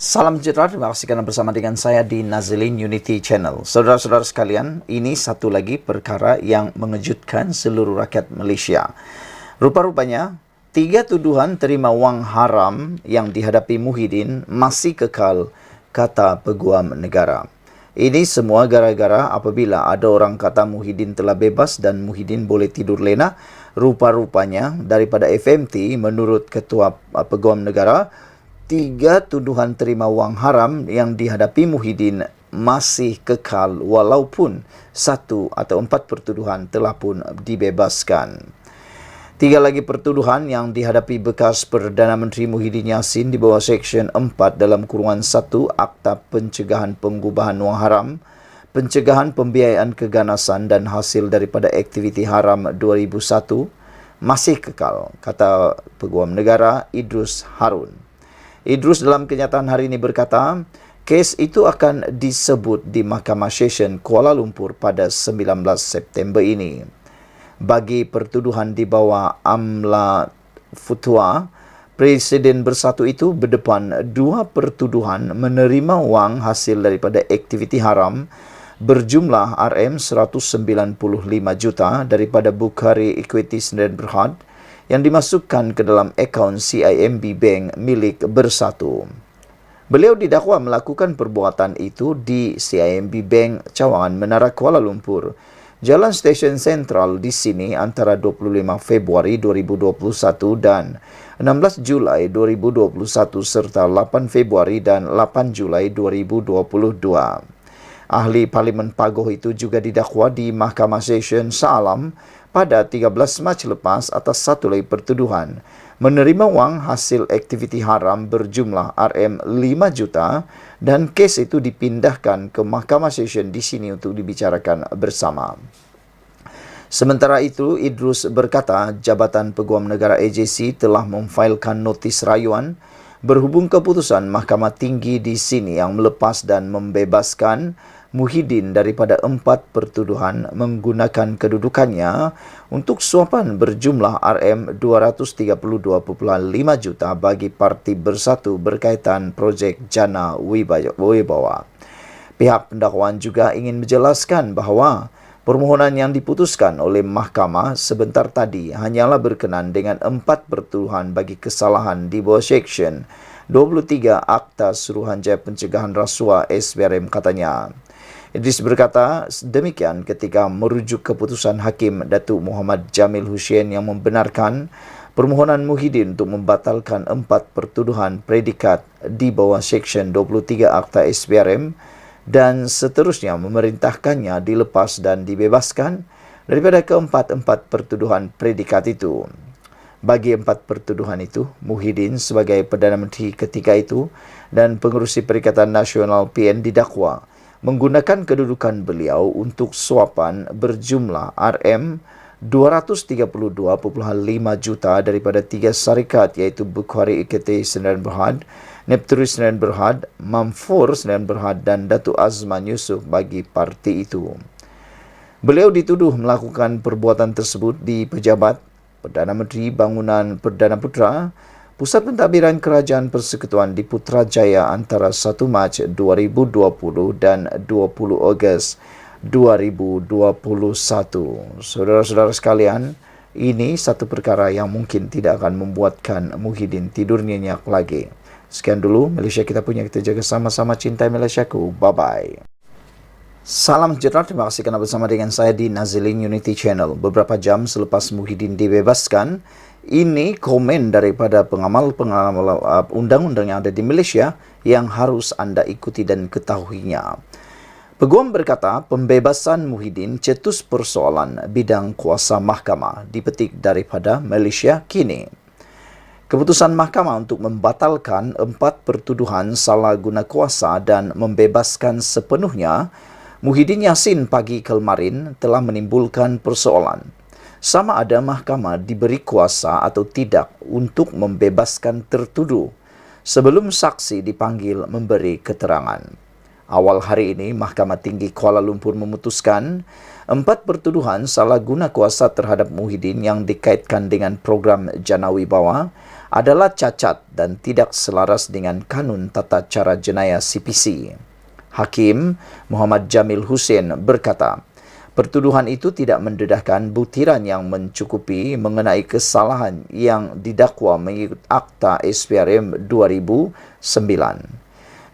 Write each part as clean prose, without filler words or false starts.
Salam sejahtera, terima kasih kerana bersama dengan saya di Nazilin Unity Channel. Saudara-saudara sekalian, ini satu lagi perkara yang mengejutkan seluruh rakyat Malaysia. Rupa-rupanya, 3 tuduhan terima wang haram yang dihadapi Muhyiddin masih kekal, kata Peguam Negara. Ini semua gara-gara apabila ada orang kata Muhyiddin telah bebas dan Muhyiddin boleh tidur lena. Rupa-rupanya daripada FMT, menurut Ketua Peguam Negara, 3 tuduhan terima wang haram yang dihadapi Muhyiddin masih kekal walaupun 1 atau 4 pertuduhan telah pun dibebaskan. 3 lagi pertuduhan yang dihadapi bekas Perdana Menteri Muhyiddin Yassin di bawah Seksyen 4 dalam kurungan 1 Akta Pencegahan Pengubahan Wang Haram, Pencegahan Pembiayaan Keganasan dan Hasil daripada Aktiviti Haram 2001 masih kekal, kata Peguam Negara Idrus Harun. Idrus dalam kenyataan hari ini berkata, kes itu akan disebut di Mahkamah Session Kuala Lumpur pada 19 September ini. Bagi pertuduhan di bawah Amla Futwa, Presiden Bersatu itu berdepan 2 pertuduhan menerima wang hasil daripada aktiviti haram berjumlah RM195 juta daripada Bukhari Equity Sdn Bhd yang dimasukkan ke dalam akaun CIMB Bank milik Bersatu. Beliau didakwa melakukan perbuatan itu di CIMB Bank Cawangan Menara Kuala Lumpur, Jalan Stesen Sentral di sini antara 25 Februari 2021 dan 16 Julai 2021 serta 8 Februari dan 8 Julai 2022. Ahli Parlimen Pagoh itu juga didakwa di Mahkamah Session Shah Alam pada 13 Mac lepas atas satu lagi pertuduhan menerima wang hasil aktiviti haram berjumlah RM5 juta dan kes itu dipindahkan ke Mahkamah Session di sini untuk dibicarakan bersama. Sementara itu, Idrus berkata Jabatan Peguam Negara AJC telah memfailkan notis rayuan berhubung keputusan Mahkamah Tinggi di sini yang melepas dan membebaskan Muhyiddin daripada 4 pertuduhan menggunakan kedudukannya untuk suapan berjumlah RM232.5 juta bagi Parti Bersatu berkaitan projek Jana Wibawa. Pihak pendakwaan juga ingin menjelaskan bahawa permohonan yang diputuskan oleh mahkamah sebentar tadi hanyalah berkenaan dengan 4 pertuduhan bagi kesalahan di bawah Seksyen 23 Akta Suruhanjaya Pencegahan Rasuah SPRM, katanya. Idris berkata demikian ketika merujuk keputusan Hakim Datuk Muhammad Jamil Hussein yang membenarkan permohonan Muhyiddin untuk membatalkan 4 pertuduhan predikat di bawah Seksyen 23 Akta SPRM dan seterusnya memerintahkannya dilepas dan dibebaskan daripada keempat-empat pertuduhan predikat itu. Bagi 4 pertuduhan itu, Muhyiddin sebagai Perdana Menteri ketika itu dan pengerusi Perikatan Nasional PN didakwa menggunakan kedudukan beliau untuk suapan berjumlah RM232.5 juta daripada 3 syarikat iaitu Bukhari Equity Sdn Bhd, Nepturi Sdn Bhd, Mamfor Sdn Bhd dan Datuk Azman Yusof bagi parti itu. Beliau dituduh melakukan perbuatan tersebut di Pejabat Perdana Menteri Bangunan Perdana Putra, Pusat Pentadbiran Kerajaan Persekutuan di Putrajaya antara 1 Mac 2020 dan 20 Ogos 2021. Saudara-saudara sekalian, ini satu perkara yang mungkin tidak akan membuatkan Muhyiddin tidur nyenyak lagi. Sekian dulu Malaysia kita punya, kita jaga sama-sama, cintai Malaysiaku. Bye-bye. Salam sejahtera, terima kasih kerana bersama dengan saya di Nazilin Unity Channel. Beberapa jam selepas Muhyiddin dibebaskan, ini komen daripada pengamal-pengamal undang-undang yang ada di Malaysia yang harus anda ikuti dan ketahuinya. Peguam berkata, pembebasan Muhyiddin cetus persoalan bidang kuasa mahkamah dipetik daripada Malaysia kini. Keputusan mahkamah untuk membatalkan 4 pertuduhan salah guna kuasa dan membebaskan sepenuhnya Muhyiddin Yassin pagi kemarin telah menimbulkan persoalan. Sama ada mahkamah diberi kuasa atau tidak untuk membebaskan tertuduh sebelum saksi dipanggil memberi keterangan. Awal hari ini, Mahkamah Tinggi Kuala Lumpur memutuskan 4 pertuduhan salah guna kuasa terhadap Muhyiddin yang dikaitkan dengan program Jana Wibawa adalah cacat dan tidak selaras dengan Kanun Tata Cara Jenayah CPC. Hakim Muhammad Jamil Hussein berkata, pertuduhan itu tidak mendedahkan buktiran yang mencukupi mengenai kesalahan yang didakwa mengikut Akta SPRM 2009.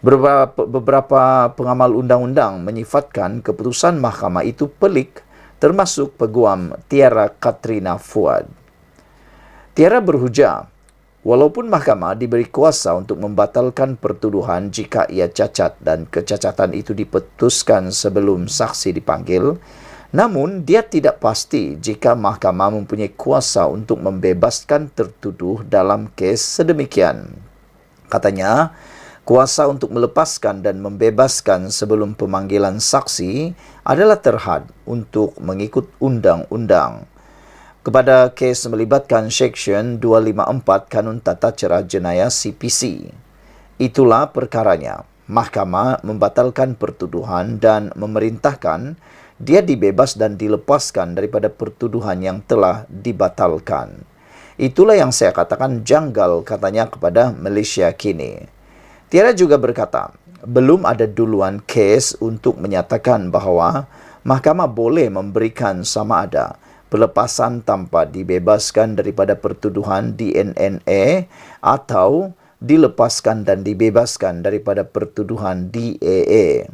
Beberapa pengamal undang-undang menyifatkan keputusan mahkamah itu pelik, termasuk Peguam Tiara Katrina Fuad. Tiara berhujah, walaupun mahkamah diberi kuasa untuk membatalkan pertuduhan jika ia cacat dan kecacatan itu diputuskan sebelum saksi dipanggil, namun dia tidak pasti jika mahkamah mempunyai kuasa untuk membebaskan tertuduh dalam kes sedemikian. Katanya, kuasa untuk melepaskan dan membebaskan sebelum pemanggilan saksi adalah terhad untuk mengikut undang-undang. Kepada kes melibatkan Seksyen 254 Kanun Tata Cara Jenayah CPC. Itulah perkaranya. Mahkamah membatalkan pertuduhan dan memerintahkan dia dibebas dan dilepaskan daripada pertuduhan yang telah dibatalkan. Itulah yang saya katakan janggal, katanya kepada Malaysia Kini. Tiara juga berkata, belum ada duluan kes untuk menyatakan bahawa mahkamah boleh memberikan sama ada pelepasan tanpa dibebaskan daripada pertuduhan DNNA atau dilepaskan dan dibebaskan daripada pertuduhan DAA.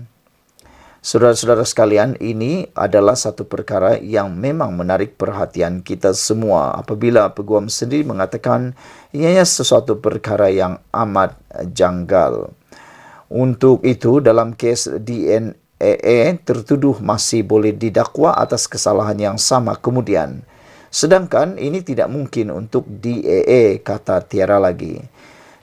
Saudara-saudara sekalian, ini adalah satu perkara yang memang menarik perhatian kita semua apabila peguam sendiri mengatakan ianya sesuatu perkara yang amat janggal. Untuk itu, dalam kes DNAA, tertuduh masih boleh didakwa atas kesalahan yang sama kemudian. Sedangkan ini tidak mungkin untuk DAA, kata Tiara lagi.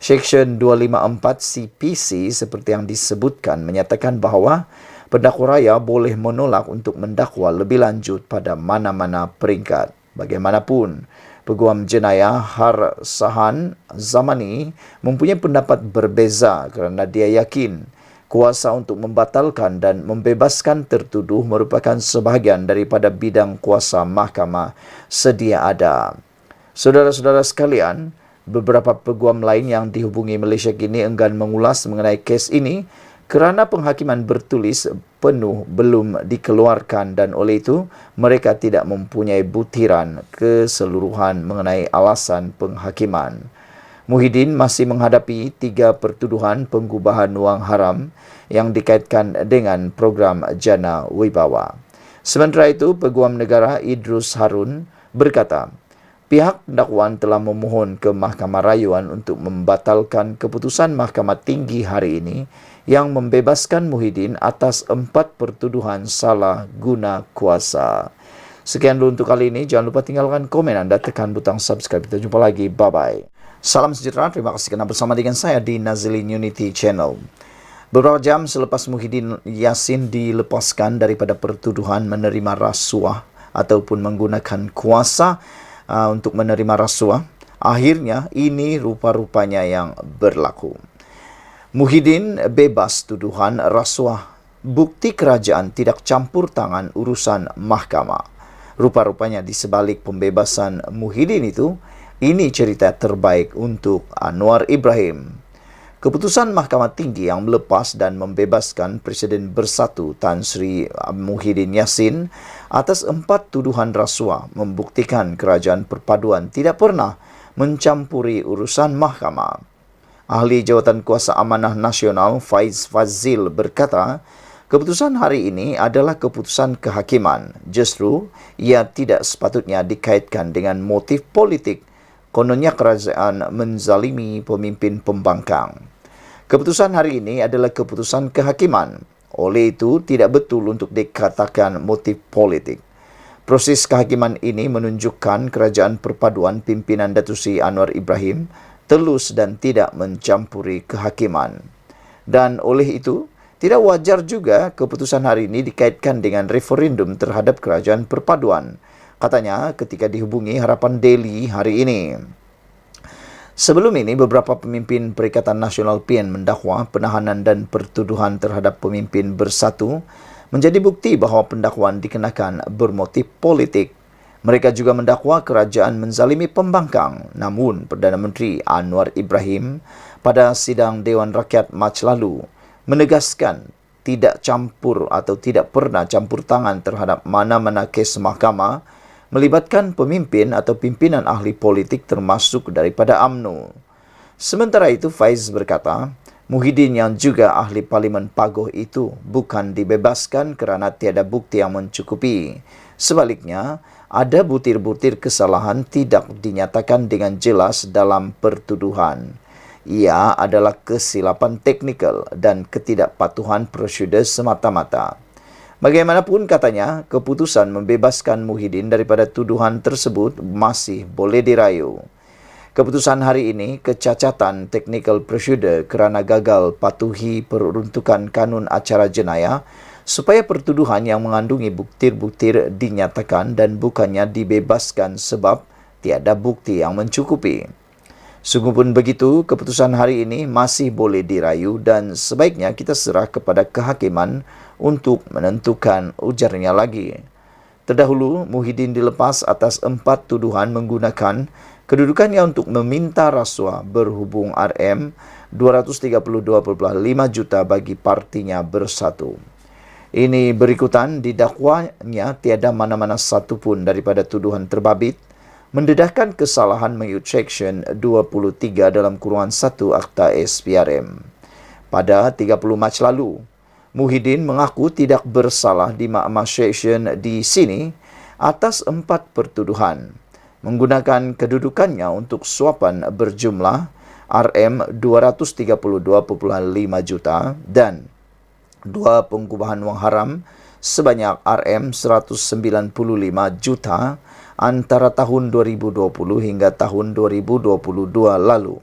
Seksyen 254 CPC seperti yang disebutkan menyatakan bahawa pendakwa raya boleh menolak untuk mendakwa lebih lanjut pada mana-mana peringkat. Bagaimanapun, Peguam Jenayah Har Sahan Zamani mempunyai pendapat berbeza kerana dia yakin kuasa untuk membatalkan dan membebaskan tertuduh merupakan sebahagian daripada bidang kuasa mahkamah sedia ada. Saudara-saudara sekalian, beberapa peguam lain yang dihubungi Malaysia Kini enggan mengulas mengenai kes ini kerana penghakiman bertulis penuh belum dikeluarkan dan oleh itu mereka tidak mempunyai butiran keseluruhan mengenai alasan penghakiman. Muhyiddin masih menghadapi 3 pertuduhan penggubahan wang haram yang dikaitkan dengan program Jana Wibawa. Sementara itu, Peguam Negara Idrus Harun berkata, pihak dakwaan telah memohon ke Mahkamah Rayuan untuk membatalkan keputusan Mahkamah Tinggi hari ini yang membebaskan Muhyiddin atas 4 pertuduhan salah guna kuasa. Sekian dulu untuk kali ini. Jangan lupa tinggalkan komen anda, tekan butang subscribe. Kita jumpa lagi. Bye-bye. Salam sejahtera. Terima kasih kerana bersama dengan saya di Nazilin Unity Channel. Beberapa jam selepas Muhyiddin Yassin dilepaskan daripada pertuduhan menerima rasuah ataupun menggunakan kuasa untuk menerima rasuah, akhirnya ini rupa-rupanya yang berlaku. Muhyiddin bebas tuduhan rasuah. Bukti kerajaan tidak campur tangan urusan mahkamah. Rupa-rupanya di sebalik pembebasan Muhyiddin itu, ini cerita terbaik untuk Anwar Ibrahim. Keputusan Mahkamah Tinggi yang melepas dan membebaskan Presiden Bersatu Tan Sri Muhyiddin Yassin atas 4 tuduhan rasuah membuktikan kerajaan perpaduan tidak pernah mencampuri urusan mahkamah. Ahli Jawatan Kuasa Amanah Nasional Faiz Fazil berkata, keputusan hari ini adalah keputusan kehakiman. Justru, ia tidak sepatutnya dikaitkan dengan motif politik. Kononnya kerajaan menzalimi pemimpin pembangkang. Keputusan hari ini adalah keputusan kehakiman. Oleh itu, tidak betul untuk dikatakan motif politik. Proses kehakiman ini menunjukkan kerajaan perpaduan pimpinan Datuk Seri Anwar Ibrahim telus dan tidak mencampuri kehakiman. Dan oleh itu, tidak wajar juga keputusan hari ini dikaitkan dengan referendum terhadap kerajaan perpaduan. Katanya ketika dihubungi Harapan Daily hari ini. Sebelum ini, beberapa pemimpin Perikatan Nasional PN mendakwa penahanan dan pertuduhan terhadap pemimpin Bersatu menjadi bukti bahawa pendakwaan dikenakan bermotif politik. Mereka juga mendakwa kerajaan menzalimi pembangkang. Namun, Perdana Menteri Anwar Ibrahim pada sidang Dewan Rakyat Mac lalu menegaskan tidak campur atau tidak pernah campur tangan terhadap mana-mana kes mahkamah melibatkan pemimpin atau pimpinan ahli politik termasuk daripada UMNO. Sementara itu, Faiz berkata, Muhyiddin yang juga ahli Parlimen Pagoh itu bukan dibebaskan kerana tiada bukti yang mencukupi. Sebaliknya, ada butir-butir kesalahan tidak dinyatakan dengan jelas dalam pertuduhan. Ia adalah kesilapan teknikal dan ketidakpatuhan prosedur semata-mata. Bagaimanapun katanya, keputusan membebaskan Muhyiddin daripada tuduhan tersebut masih boleh dirayu. Keputusan hari ini, kecacatan teknikal prosedur kerana gagal patuhi peruntukan kanun acara jenayah supaya pertuduhan yang mengandungi butir-butir dinyatakan dan bukannya dibebaskan sebab tiada bukti yang mencukupi. Sungguh pun begitu, keputusan hari ini masih boleh dirayu dan sebaiknya kita serah kepada kehakiman untuk menentukan, ujarnya lagi. Terdahulu, Muhyiddin dilepas atas 4 tuduhan menggunakan kedudukannya untuk meminta rasuah berhubung RM 232.5 juta bagi partinya Bersatu. Ini berikutan didakwanya tiada mana-mana satu pun daripada tuduhan terbabit mendedahkan kesalahan mengikut Seksyen 23 dalam kurungan 1 Akta SPRM. Pada 30 Mac lalu, Muhyiddin mengaku tidak bersalah di Mahkamah Seksyen di sini atas 4 pertuduhan, menggunakan kedudukannya untuk suapan berjumlah RM 232.5 juta dan 2 pengubahan wang haram sebanyak RM 195 juta antara tahun 2020 hingga tahun 2022 lalu.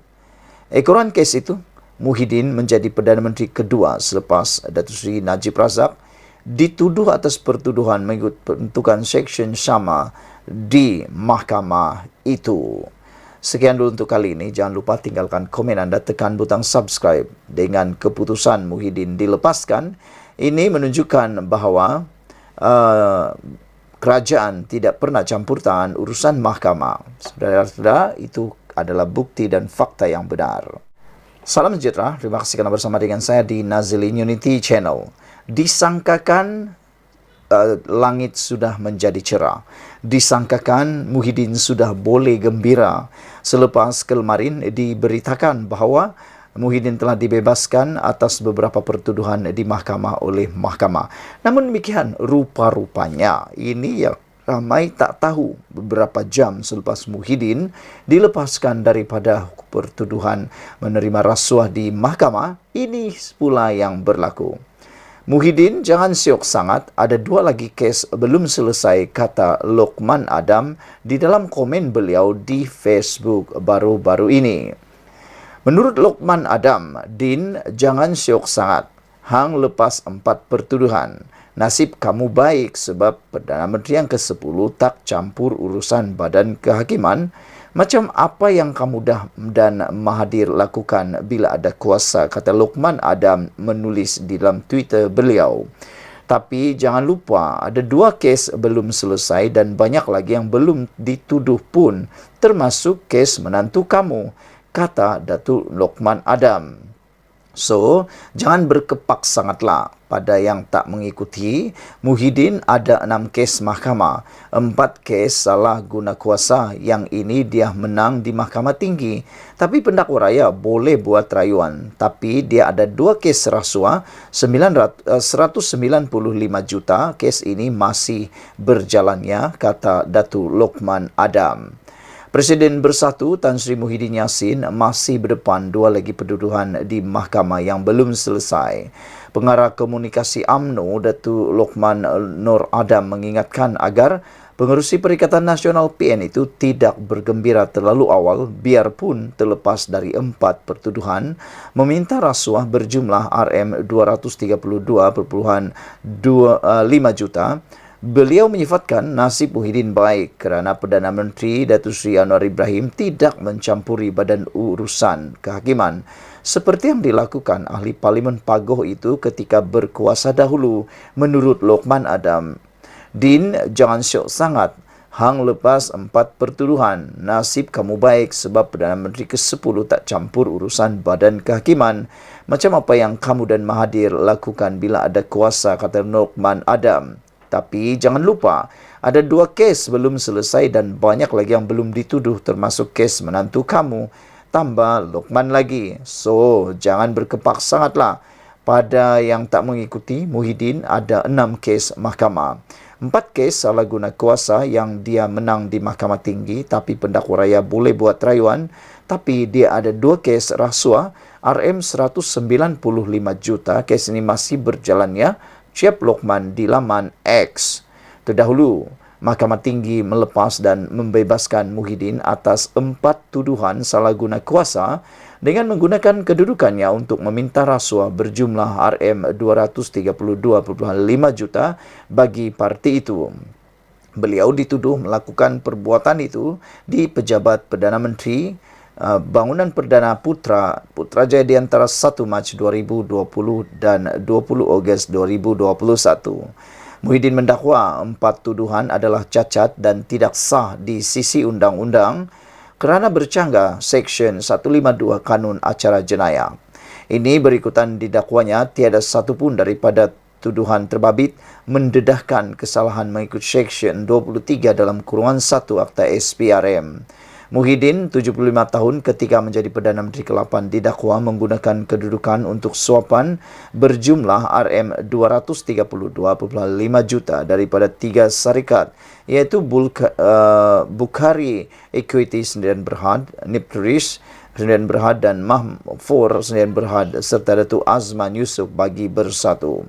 Ekoran kes itu, Muhyiddin menjadi Perdana Menteri kedua selepas Datuk Seri Najib Razak dituduh atas pertuduhan mengikut peruntukan Seksyen sama di mahkamah itu. Sekian dulu untuk kali ini. Jangan lupa tinggalkan komen anda, tekan butang subscribe. Dengan keputusan Muhyiddin dilepaskan, ini menunjukkan bahawa kerajaan tidak pernah campur tangan urusan mahkamah. Saudara-saudara, itu adalah bukti dan fakta yang benar. Salam sejahtera. Terima kasih kerana bersama dengan saya di Nazilin Unity Channel. Disangkakan langit sudah menjadi cerah. Disangkakan Muhyiddin sudah boleh gembira selepas kemarin diberitakan bahawa Muhyiddin telah dibebaskan atas beberapa pertuduhan di mahkamah oleh mahkamah. Namun demikian, rupa-rupanya ini yang ramai tak tahu beberapa jam selepas Muhyiddin dilepaskan daripada pertuduhan menerima rasuah di mahkamah, ini pula yang berlaku. Muhyiddin jangan syok sangat, ada 2 lagi kes belum selesai, kata Lokman Adam di dalam komen beliau di Facebook baru-baru ini. Menurut Lokman Adam, Din jangan syok sangat. Hang lepas 4 pertuduhan. Nasib kamu baik sebab Perdana Menteri yang ke-10 tak campur urusan badan kehakiman macam apa yang kamu dan Mahathir lakukan bila ada kuasa, kata Lokman Adam menulis di dalam Twitter beliau. Tapi jangan lupa ada 2 kes belum selesai dan banyak lagi yang belum dituduh pun, termasuk kes menantu kamu, kata Datuk Lokman Adam. So, jangan berkepak sangatlah pada yang tak mengikuti. Muhyiddin ada 6 kes mahkamah. 4 kes salah guna kuasa. Yang ini dia menang di Mahkamah Tinggi. Tapi pendakwa raya boleh buat rayuan. Tapi dia ada 2 kes rasuah, 195 juta. Kes ini masih berjalannya, kata Datuk Lokman Adam. Presiden Bersatu Tan Sri Muhyiddin Yassin masih berdepan 2 lagi pertuduhan di mahkamah yang belum selesai. Pengarah komunikasi UMNO Datuk Lokman Nur Adam mengingatkan agar pengerusi Perikatan Nasional PN itu tidak bergembira terlalu awal biarpun terlepas dari 4 pertuduhan meminta rasuah berjumlah RM 232.5 juta Beliau menyifatkan nasib Muhyiddin baik kerana Perdana Menteri Datuk Seri Anwar Ibrahim tidak mencampuri badan urusan kehakiman seperti yang dilakukan ahli Parlimen Pagoh itu ketika berkuasa dahulu, menurut Lokman Adam. Din, jangan syok sangat. Hang lepas 4 pertuduhan. Nasib kamu baik sebab Perdana Menteri ke-10 tak campur urusan badan kehakiman. Macam apa yang kamu dan Mahathir lakukan bila ada kuasa, kata Lokman Adam. Tapi jangan lupa, ada 2 kes belum selesai dan banyak lagi yang belum dituduh termasuk kes menantu kamu. Tambah Lokman lagi. So, jangan berkepak sangatlah. Pada yang tak mengikuti, Muhyiddin ada 6 kes mahkamah. 4 kes salah guna kuasa yang dia menang di Mahkamah Tinggi tapi pendakwa raya boleh buat rayuan. Tapi dia ada 2 kes rasuah RM195 juta. Kes ini masih berjalan ya. Ciap Lokman di laman X. Terdahulu, Mahkamah Tinggi melepas dan membebaskan Muhyiddin atas 4 tuduhan salah guna kuasa dengan menggunakan kedudukannya untuk meminta rasuah berjumlah RM232.5 juta bagi parti itu. Beliau dituduh melakukan perbuatan itu di Pejabat Perdana Menteri Bangunan Perdana Putrajaya di antara 1 Mac 2020 dan 20 Ogos 2021. Muhyiddin mendakwa 4 tuduhan adalah cacat dan tidak sah di sisi undang-undang kerana bercanggah Seksyen 152 Kanun Acara Jenayah. Ini berikutan didakwanya tiada satu pun daripada tuduhan terbabit mendedahkan kesalahan mengikut Seksyen 23 dalam kurungan 1 Akta SPRM. Muhyiddin, 75 tahun ketika menjadi Perdana Menteri ke-8 didakwa menggunakan kedudukan untuk suapan berjumlah RM232.5 juta daripada 3 syarikat iaitu Bukhari Equity Sdn Berhad, Nipturis Sdn Berhad dan Mahfor Sdn Berhad serta Datuk Azman Yusof bagi bersatu.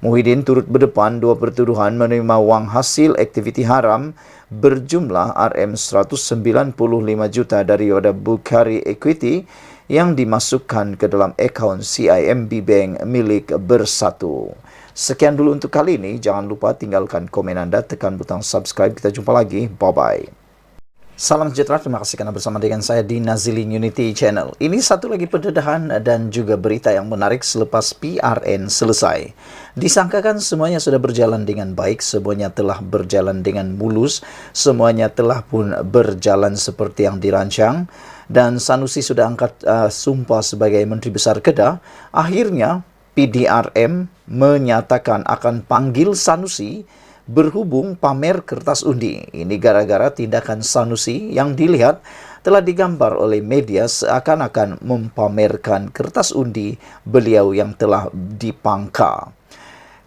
Muhyiddin turut berdepan 2 pertuduhan menerima wang hasil aktiviti haram berjumlah RM195 juta daripada Bukhari Equity yang dimasukkan ke dalam akaun CIMB Bank milik bersatu. Sekian dulu untuk kali ini. Jangan lupa tinggalkan komen anda, tekan butang subscribe. Kita jumpa lagi. Bye-bye. Salam sejahtera, terima kasih kerana bersama dengan saya di Nazilin Unity Channel. Ini satu lagi pendedahan dan juga berita yang menarik selepas PRN selesai. Disangkakan semuanya sudah berjalan dengan baik, semuanya telah berjalan dengan mulus, semuanya telah pun berjalan seperti yang dirancang. Dan Sanusi sudah angkat sumpah sebagai Menteri Besar Kedah. Akhirnya PDRM menyatakan akan panggil Sanusi berhubung pamer kertas undi. Ini gara-gara tindakan Sanusi yang dilihat telah digambar oleh media seakan-akan mempamerkan kertas undi beliau yang telah dipangka.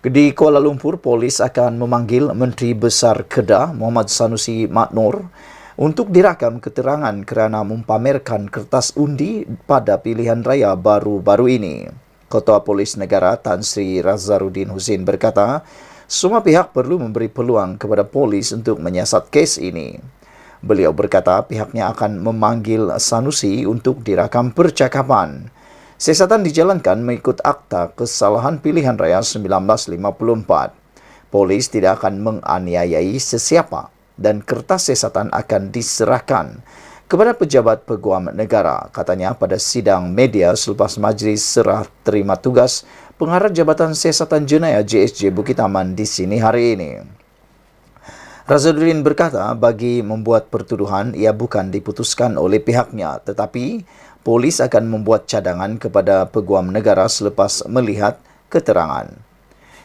Di Kuala Lumpur, polis akan memanggil Menteri Besar Kedah Muhammad Sanusi Maknor untuk dirakam keterangan kerana mempamerkan kertas undi pada pilihan raya baru-baru ini. Ketua Polis Negara Tan Sri Razarudin Husin berkata, semua pihak perlu memberi peluang kepada polis untuk menyiasat kes ini. Beliau berkata pihaknya akan memanggil Sanusi untuk dirakam percakapan. Siasatan dijalankan mengikut Akta Kesalahan Pilihan Raya 1954. Polis tidak akan menganiayai sesiapa dan kertas siasatan akan diserahkan kepada pejabat peguam negara, katanya pada sidang media selepas majlis serah terima tugas Pengarah Jabatan Siasatan Jenayah JSJ Bukit Aman di sini hari ini. Razarudin berkata bagi membuat pertuduhan ia bukan diputuskan oleh pihaknya, tetapi polis akan membuat cadangan kepada peguam negara selepas melihat keterangan.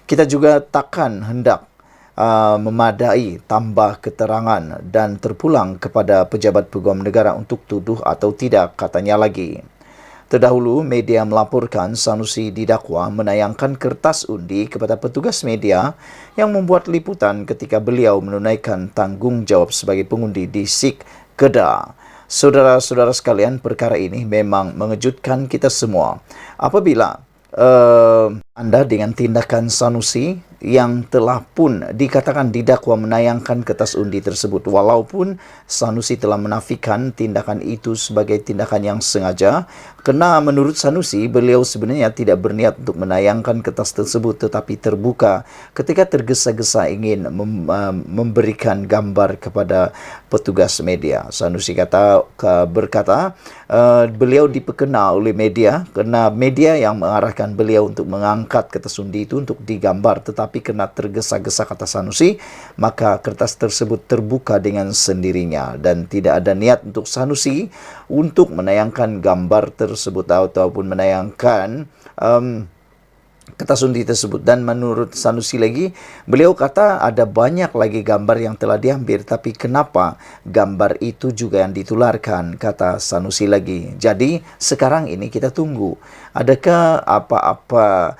Kita juga takkan hendak memadai tambah keterangan dan terpulang kepada pejabat peguam negara untuk tuduh atau tidak, katanya lagi. Terdahulu, media melaporkan Sanusi didakwa menayangkan kertas undi kepada petugas media yang membuat liputan ketika beliau menunaikan tanggungjawab sebagai pengundi di SIK Kedah. Saudara-saudara sekalian, perkara ini memang mengejutkan kita semua. Apabila anda dengan tindakan Sanusi yang telah pun dikatakan didakwa menayangkan kertas undi tersebut, walaupun Sanusi telah menafikan tindakan itu sebagai tindakan yang sengaja, kerana menurut Sanusi beliau sebenarnya tidak berniat untuk menayangkan kertas tersebut, tetapi terbuka ketika tergesa-gesa ingin memberikan gambar kepada petugas media. Sanusi berkata beliau dipekena oleh media kerana media yang mengarahkan beliau untuk mengangkat kertas undi itu untuk digambar, tetapi kerana tergesa-gesa, kata Sanusi, maka kertas tersebut terbuka dengan sendirinya dan tidak ada niat untuk Sanusi untuk menayangkan gambar tersebut ataupun menayangkan kertas undi tersebut. Dan menurut Sanusi lagi, beliau kata ada banyak lagi gambar yang telah diambil, tapi kenapa gambar itu juga yang ditularkan, kata Sanusi lagi. Jadi sekarang ini kita tunggu adakah apa-apa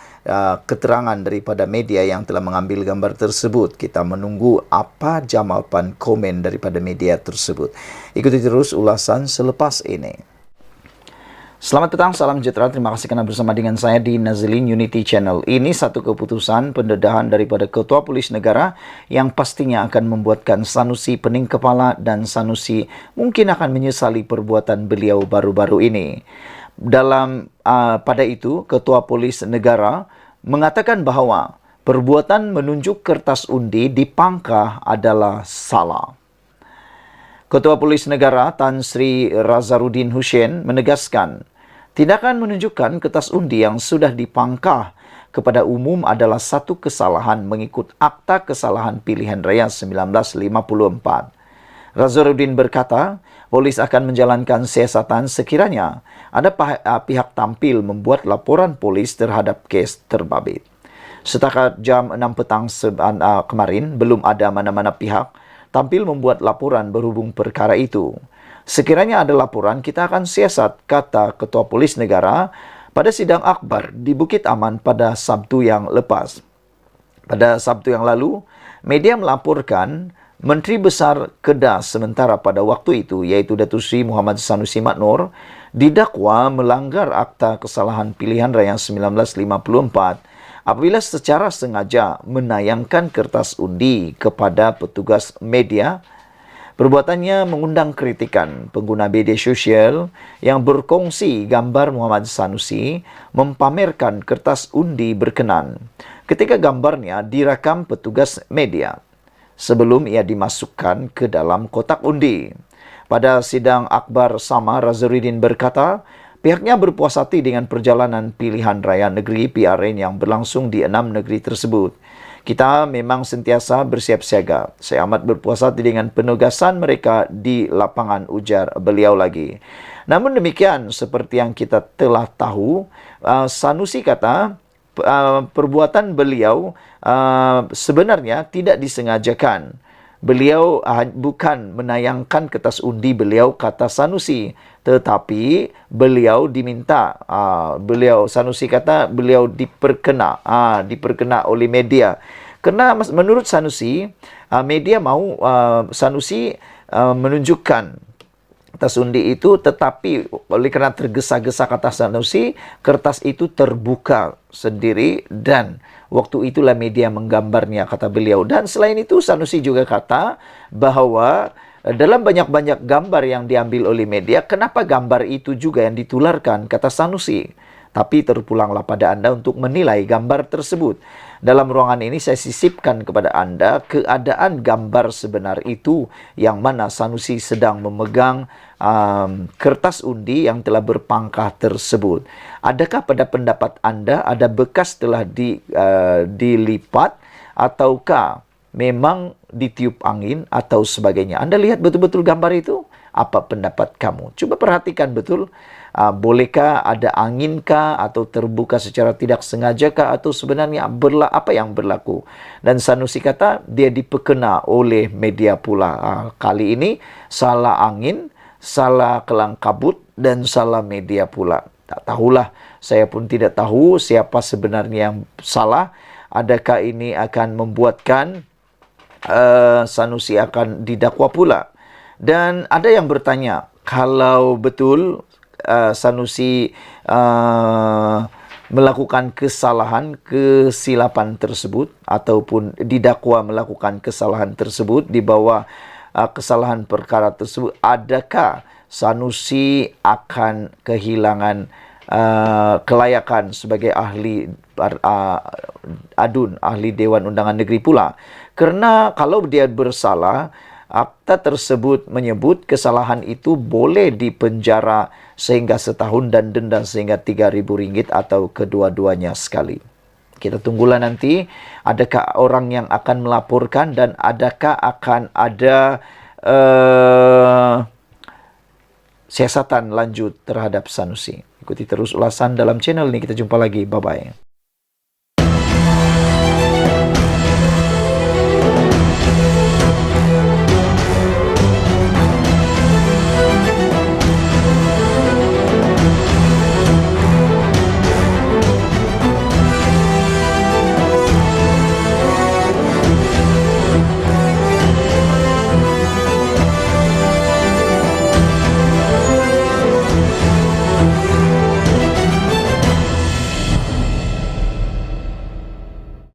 keterangan daripada media yang telah mengambil gambar tersebut. Kita menunggu apa jawapan komen daripada media tersebut. Ikuti terus ulasan selepas ini. Selamat datang, salam sejahtera. Terima kasih kerana bersama dengan saya di Nazilin Unity Channel. Ini satu keputusan pendedahan daripada Ketua Polis Negara yang pastinya akan membuatkan Sanusi pening kepala dan Sanusi mungkin akan menyesali perbuatan beliau baru-baru ini. Pada itu, Ketua Polis Negara mengatakan bahawa perbuatan menunjuk kertas undi di pangkah adalah salah. Ketua Polis Negara Tan Sri Razarudin Hussein menegaskan, tindakan menunjukkan kertas undi yang sudah dipangkah kepada umum adalah satu kesalahan mengikut Akta Kesalahan Pilihan Raya 1954. Razarudin berkata, polis akan menjalankan siasatan sekiranya ada pihak tampil membuat laporan polis terhadap kes terbabit. Setakat jam 6 petang kemarin, belum ada mana-mana pihak tampil membuat laporan berhubung perkara itu. Sekiranya ada laporan, kita akan siasat, kata Ketua Polis Negara pada sidang akbar di Bukit Aman pada Sabtu yang lepas. Pada Sabtu yang lalu, media melaporkan Menteri Besar Kedah sementara pada waktu itu, iaitu Datuk Seri Muhammad Sanusi Maknor, didakwa melanggar Akta Kesalahan Pilihan Raya 1954 apabila secara sengaja menayangkan kertas undi kepada petugas media. Perbuatannya mengundang kritikan pengguna media sosial yang berkongsi gambar Muhammad Sanusi mempamerkan kertas undi berkenan ketika gambarnya direkam petugas media sebelum ia dimasukkan ke dalam kotak undi. Pada sidang akbar sama, Razarudin berkata, pihaknya berpuas hati dengan perjalanan pilihan raya negeri PRN yang berlangsung di 6 negeri tersebut. Kita memang sentiasa bersiap siaga. Saya amat berpuas hati dengan penugasan mereka di lapangan, ujar beliau lagi. Namun demikian, seperti yang kita telah tahu, Sanusi kata perbuatan beliau sebenarnya tidak disengajakan. Beliau bukan menayangkan kertas undi beliau, kata Sanusi, tetapi beliau diminta, Sanusi kata beliau diperkena oleh media. Kerana menurut Sanusi, media mahu Sanusi menunjukkan kertas undi itu, tetapi oleh kerana tergesa-gesa, kata Sanusi, kertas itu terbuka sendiri dan waktu itulah media menggambarnya, kata beliau. Dan selain itu, Sanusi juga kata bahawa dalam banyak-banyak gambar yang diambil oleh media, kenapa gambar itu juga yang ditularkan, kata Sanusi. Tapi terpulanglah pada anda untuk menilai gambar tersebut. Dalam ruangan ini saya sisipkan kepada anda keadaan gambar sebenar itu, yang mana Sanusi sedang memegang kertas undi yang telah berpangkah tersebut. Adakah pada pendapat anda ada bekas telah dilipat ataukah memang ditiup angin atau sebagainya? Anda lihat betul-betul gambar itu? Apa pendapat kamu? Cuba perhatikan betul. Bolehkah ada anginkah atau terbuka secara tidak sengajakah atau sebenarnya apa yang berlaku? Dan Sanusi kata dia dipekena oleh media pula. Kali ini salah angin, salah kelang kabut dan salah media pula. Tak tahulah, saya pun tidak tahu siapa sebenarnya yang salah. Adakah ini akan membuatkan Sanusi akan didakwa pula? Dan ada yang bertanya, kalau betul Sanusi melakukan kesalahan, kesilapan tersebut ataupun didakwa melakukan kesalahan tersebut di bawah kesalahan perkara tersebut, adakah Sanusi akan kehilangan kelayakan sebagai ahli adun, ahli Dewan Undangan Negeri pula? Kerana kalau dia bersalah, akta tersebut menyebut kesalahan itu boleh dipenjara sehingga setahun dan denda sehingga RM3,000 atau kedua-duanya sekali. Kita tunggulah nanti adakah orang yang akan melaporkan dan adakah akan ada siasatan lanjut terhadap Sanusi. Ikuti terus ulasan dalam channel ini. Kita jumpa lagi. Bye-bye.